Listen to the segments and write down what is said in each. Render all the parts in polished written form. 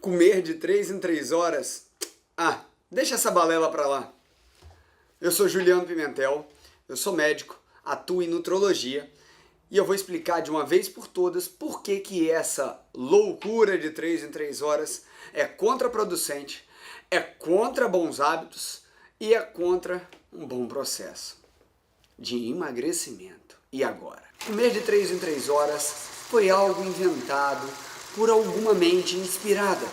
Comer de 3 em 3 horas? Ah, deixa essa balela pra lá. Eu sou Juliano Pimentel, eu sou médico, atuo em nutrologia e eu vou explicar de uma vez por todas por que essa loucura de 3 em 3 horas é contraproducente, é contra bons hábitos e é contra um bom processo de emagrecimento. E agora? Comer de 3 em 3 horas foi algo inventado por alguma mente inspirada,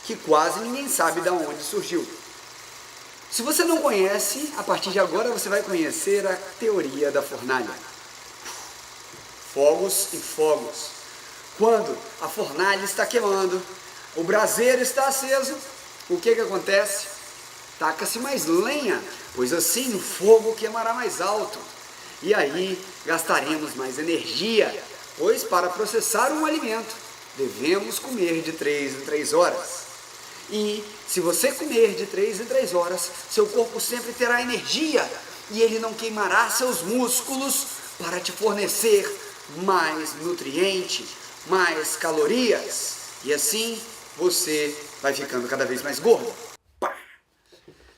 que quase ninguém sabe de onde surgiu. Se você não conhece, a partir de agora você vai conhecer a teoria da fornalha. Fogos e fogos. Quando a fornalha está queimando, o braseiro está aceso, o que acontece? Taca-se mais lenha, pois assim o fogo queimará mais alto. E aí gastaremos mais energia, pois para processar um alimento devemos comer de 3 em 3 horas. E se você comer de 3 em 3 horas, seu corpo sempre terá energia e ele não queimará seus músculos para te fornecer mais nutriente, mais calorias. E assim você vai ficando cada vez mais gordo. Pá!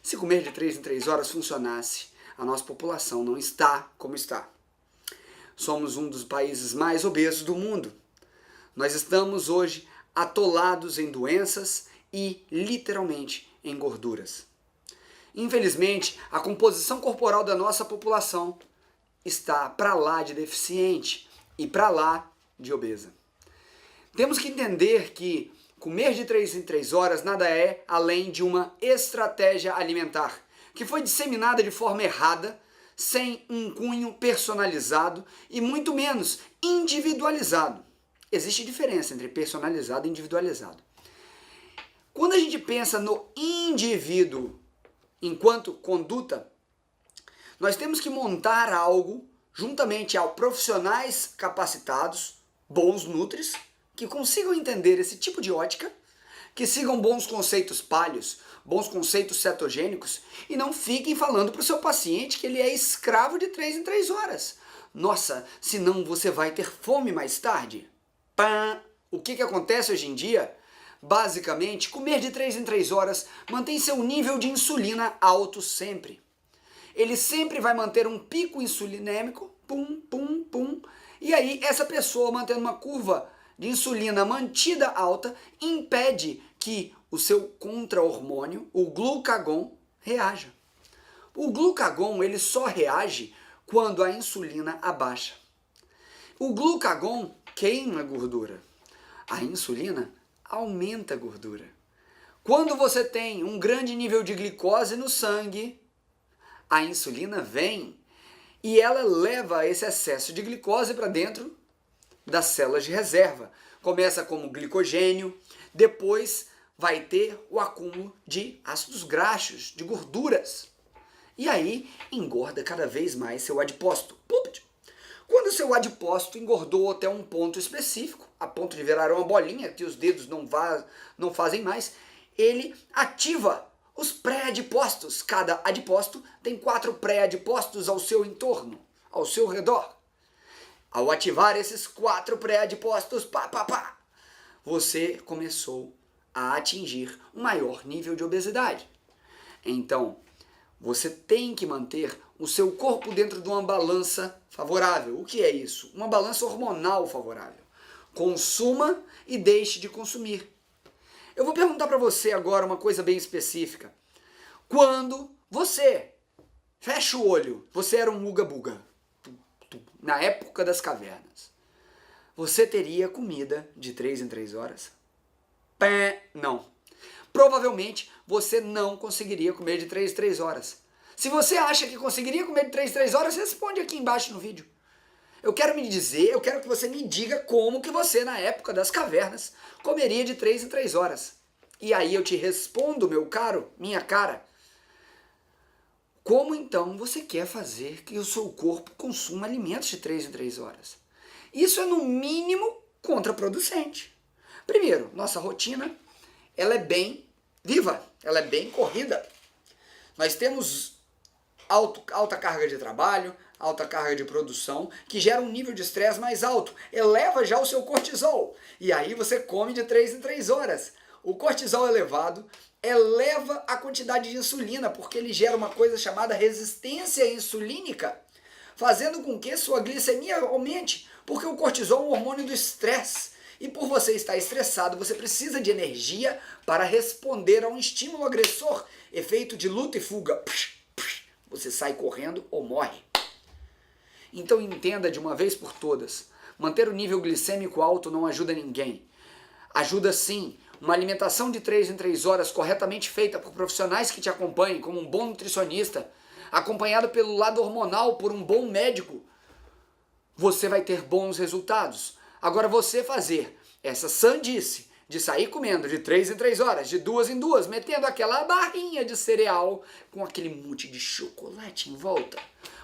Se comer de 3 em 3 horas funcionasse, a nossa população não está como está. Somos um dos países mais obesos do mundo. Nós estamos hoje atolados em doenças e, literalmente, em gorduras. Infelizmente, a composição corporal da nossa população está para lá de deficiente e para lá de obesa. Temos que entender que comer de 3 em 3 horas nada é além de uma estratégia alimentar que foi disseminada de forma errada, sem um cunho personalizado e muito menos individualizado. Existe diferença entre personalizado e individualizado. Quando a gente pensa no indivíduo enquanto conduta, nós temos que montar algo juntamente a profissionais capacitados, bons nutris, que consigam entender esse tipo de ótica, que sigam bons conceitos palhos, bons conceitos cetogênicos e não fiquem falando para o seu paciente que ele é escravo de 3 em 3 horas. Nossa, senão você vai ter fome mais tarde. Pã! O que acontece hoje em dia? Basicamente, comer de 3 em 3 horas mantém seu nível de insulina alto sempre. Ele sempre vai manter um pico insulinêmico, pum, pum, pum, e aí essa pessoa mantendo uma curva de insulina mantida alta impede que o seu contra-hormônio, o glucagon, reaja. O glucagon ele só reage quando a insulina abaixa. O glucagon queima a gordura. A insulina aumenta a gordura. Quando você tem um grande nível de glicose no sangue, a insulina vem e ela leva esse excesso de glicose para dentro das células de reserva. Começa como glicogênio, depois vai ter o acúmulo de ácidos graxos, de gorduras. E aí engorda cada vez mais seu adipócito. Quando seu adipócito engordou até um ponto específico, a ponto de virar uma bolinha que os dedos não fazem mais, ele ativa os pré-adipócitos. Cada adipócito tem 4 pré-adipócitos ao seu entorno, ao seu redor. Ao ativar esses 4 pré-adipócitos, você começou a atingir um maior nível de obesidade. Então, você tem que manter o seu corpo dentro de uma balança favorável. O que é isso? Uma balança hormonal favorável. Consuma e deixe de consumir. Eu vou perguntar para você agora uma coisa bem específica. Quando você fecha o olho, você era um uga-buga, na época das cavernas, você teria comida de 3 em 3 horas? Não. Provavelmente você não conseguiria comer de 3 em 3 horas. Se você acha que conseguiria comer de 3 em 3 horas, responde aqui embaixo no vídeo. Eu quero que você me diga como que você, na época das cavernas, comeria de 3 em 3 horas. E aí eu te respondo, meu caro, minha cara. Como então você quer fazer que o seu corpo consuma alimentos de 3 em 3 horas? Isso é no mínimo contraproducente. Primeiro, nossa rotina, ela é bem viva, ela é bem corrida. Nós temos alta carga de trabalho, alta carga de produção, que gera um nível de estresse mais alto, eleva já o seu cortisol. E aí você come de 3 em 3 horas. o cortisol elevado eleva a quantidade de insulina, porque ele gera uma coisa chamada resistência insulínica, fazendo com que sua glicemia aumente, porque o cortisol é um hormônio do estresse. E por você estar estressado, você precisa de energia para responder a um estímulo agressor, efeito de luta e fuga. Você sai correndo ou morre. Então entenda de uma vez por todas, manter o nível glicêmico alto não ajuda ninguém. Ajuda sim uma alimentação de 3 em 3 horas corretamente feita por profissionais que te acompanhem, como um bom nutricionista, acompanhado pelo lado hormonal por um bom médico. Você vai ter bons resultados. Agora você fazer essa sandice de sair comendo de 3 em 3 horas, de 2 em 2, metendo aquela barrinha de cereal com aquele monte de chocolate em volta,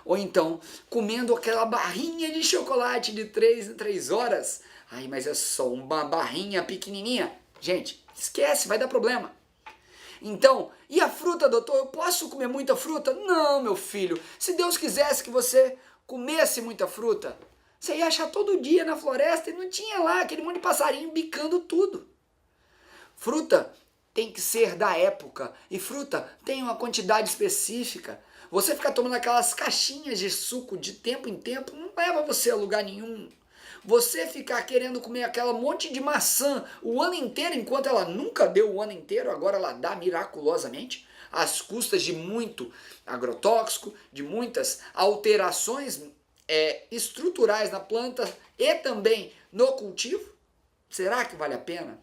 ou então comendo aquela barrinha de chocolate de 3 em 3 horas, ai, mas é só uma barrinha pequenininha. Gente, esquece, vai dar problema. Então, e a fruta, doutor? Eu posso comer muita fruta? Não, meu filho. Se Deus quisesse que você comesse muita fruta, você ia achar todo dia na floresta e não tinha lá aquele monte de passarinho bicando tudo. Fruta tem que ser da época e fruta tem uma quantidade específica. Você ficar tomando aquelas caixinhas de suco de tempo em tempo não leva você a lugar nenhum. Você ficar querendo comer aquela monte de maçã o ano inteiro, enquanto ela nunca deu o ano inteiro, agora ela dá miraculosamente, às custas de muito agrotóxico, de muitas alterações estruturais na planta e também no cultivo? Será que vale a pena?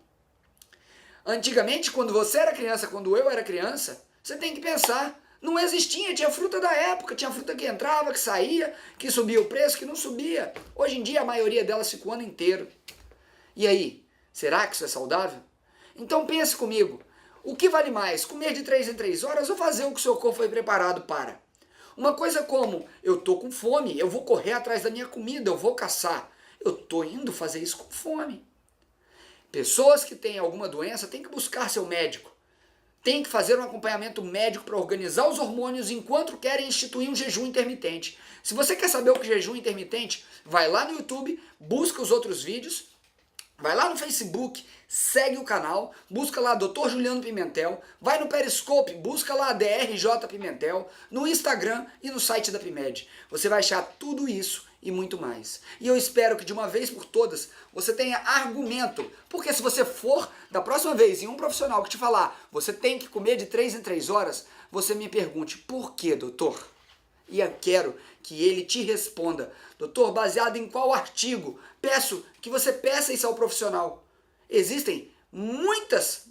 Antigamente, quando você era criança, quando eu era criança, você tem que pensar, não existia, tinha fruta da época, tinha fruta que entrava, que saía, que subia o preço, que não subia. Hoje em dia a maioria delas fica o ano inteiro. E aí, será que isso é saudável? Então pense comigo, o que vale mais, comer de 3 em 3 horas ou fazer o que o seu corpo foi preparado para? Uma coisa como, eu tô com fome, eu vou correr atrás da minha comida, eu vou caçar. Eu tô indo fazer isso com fome. Pessoas que têm alguma doença têm que buscar seu médico. Tem que fazer um acompanhamento médico para organizar os hormônios enquanto querem instituir um jejum intermitente. Se você quer saber o que é jejum intermitente, vai lá no YouTube, busca os outros vídeos, vai lá no Facebook, segue o canal, busca lá Dr. Juliano Pimentel, vai no Periscope, busca lá DRJ Pimentel, no Instagram e no site da Pimed. Você vai achar tudo isso e muito mais. E eu espero que de uma vez por todas você tenha argumento, porque se você for da próxima vez em um profissional que te falar, você tem que comer de 3 em 3 horas, você me pergunte, por que, doutor? E eu quero que ele te responda, doutor, baseado em qual artigo? Peço que você peça isso ao profissional. Existem muitas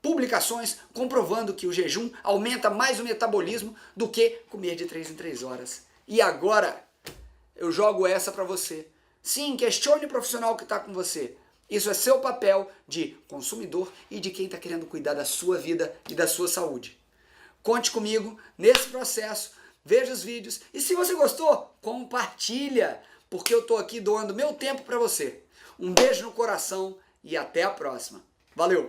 publicações comprovando que o jejum aumenta mais o metabolismo do que comer de 3 em 3 horas. E agora, eu jogo essa para você. Sim, questione o profissional que está com você. Isso é seu papel de consumidor e de quem está querendo cuidar da sua vida e da sua saúde. Conte comigo nesse processo, veja os vídeos e se você gostou, compartilha, porque eu estou aqui doando meu tempo para você. Um beijo no coração e até a próxima. Valeu!